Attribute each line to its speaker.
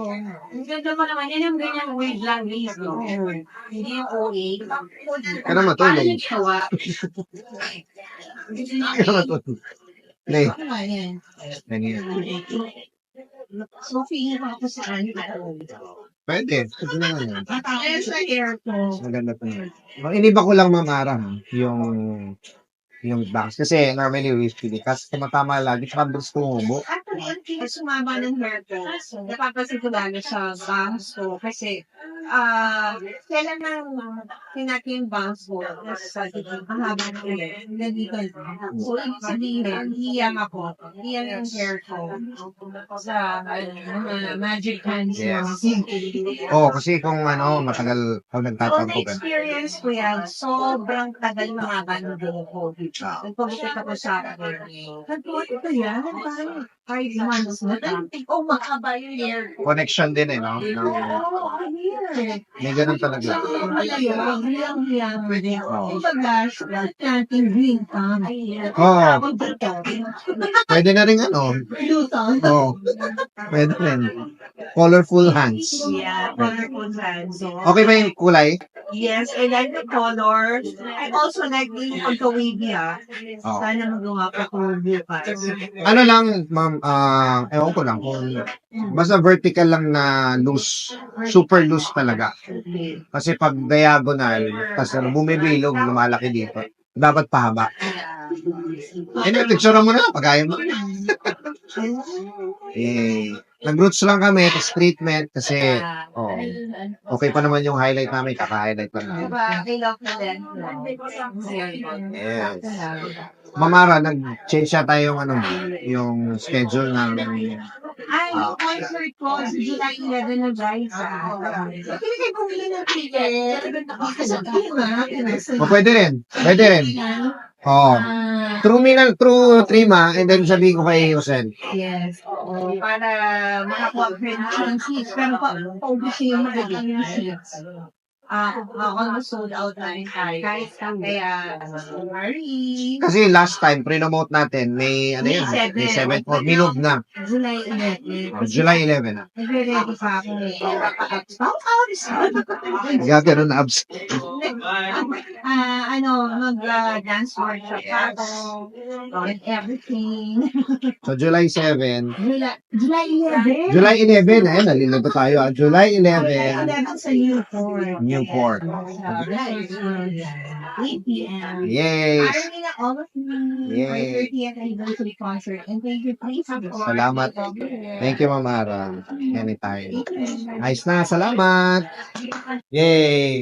Speaker 1: Ang ganda mo naman, yan yung ganyang word language, no? Hindi yung OA.
Speaker 2: Ka na matulog.
Speaker 1: Paano nagsawa?
Speaker 2: Ka na matulog. Nay,
Speaker 1: Ano nga yan?
Speaker 2: ganyan.
Speaker 1: So, feeling ako sa ano.
Speaker 2: Pwede. Pwede naman yan.
Speaker 1: Matangin sa air ko.
Speaker 2: Maganda pa yun. Iniba ko lang, Ma'am Ara, ha, yung bangs. Kasi normally whiskey, kasi tumatama lagi, tsaka bilis tumubo.
Speaker 1: Actually, ang kaya sumama ng hair ko, napapansin ko lalo sa bangs ko kasi kailan nang pinati yung bangs ko, nasa mahaba na ulit, nandito na. So, ibig sabihin, hiyang ako, hiyang yung hair ko sa mga magic hands
Speaker 2: Yes.
Speaker 1: mo.
Speaker 2: Kasi kung matagal ako
Speaker 1: So,
Speaker 2: nagtatampo ka.
Speaker 1: na-experience ko yan, sobrang tagal mahaba ng buhok ko. Nagpagupit ako sa akin. Nagpagupit ko yan, parang 5 months na. Oh, mahaba yung hair ko.
Speaker 2: Connection din no?
Speaker 1: Oo, hair.
Speaker 2: May ganun talaga.
Speaker 1: Hiyang.
Speaker 2: Oo.
Speaker 1: Kumbaga, natin green thumb.
Speaker 2: Oo.
Speaker 1: Tawag dito.
Speaker 2: Pwede na rin
Speaker 1: Blue thumb.
Speaker 2: Oo. Pwede rin. Colorful hands.
Speaker 1: Yeah, colorful hands.
Speaker 2: Okay ba yung kulay?
Speaker 1: Yes, I like the color. I also like the pagka-wavy,
Speaker 2: Oo.
Speaker 1: Sana magawa pa ko bukas.
Speaker 2: Ano lang, ma'am, ewan ko lang kung basta vertical lang na loose. Super loose talaga. Kasi pag diagonal, kasi bumibilog, lumalaki dito. Dapat pahaba. Picture mo na, pag-ayaw mo. Nag-roots lang kami, tapos treatment, kasi okay pa naman yung highlight namin, kaka-highlight pa namin.
Speaker 1: Diba, I love na din.
Speaker 2: Yes. Mamara, nag-change siya tayo yung schedule ng
Speaker 1: Ay, concert ko, July 11 na guys. Pwede kayo bumili ng ticket.
Speaker 2: Pwede rin. Pwede rin. Oo. Through Trima, and then sabihin ko kay Jose.
Speaker 1: Yes, oo. Para makakuha ng seats. Pero pa-ubusin yung magaging yung seats. Almost sold out na rin tayo. Kaya, sorry.
Speaker 2: Kasi last time, pre-nomote natin, may May 7 or minove na.
Speaker 1: July 11.
Speaker 2: July 11 na.
Speaker 1: Nagre-ready pa ako.
Speaker 2: Gagano na abs.
Speaker 1: Mag-dance workshop ako. And everything.
Speaker 2: So, July 7.
Speaker 1: July 11.
Speaker 2: July 11, nalilito tayo. July 11.
Speaker 1: July 11 sa
Speaker 2: Newport.
Speaker 1: 8 p.m.
Speaker 2: Yay!
Speaker 1: Army na all of me.
Speaker 2: Yay!
Speaker 1: 30th anniversary concert. And thank you, please.
Speaker 2: Salamat. Thank you, Ma'am Ara. Anytime. Ayos na. Salamat. Yay!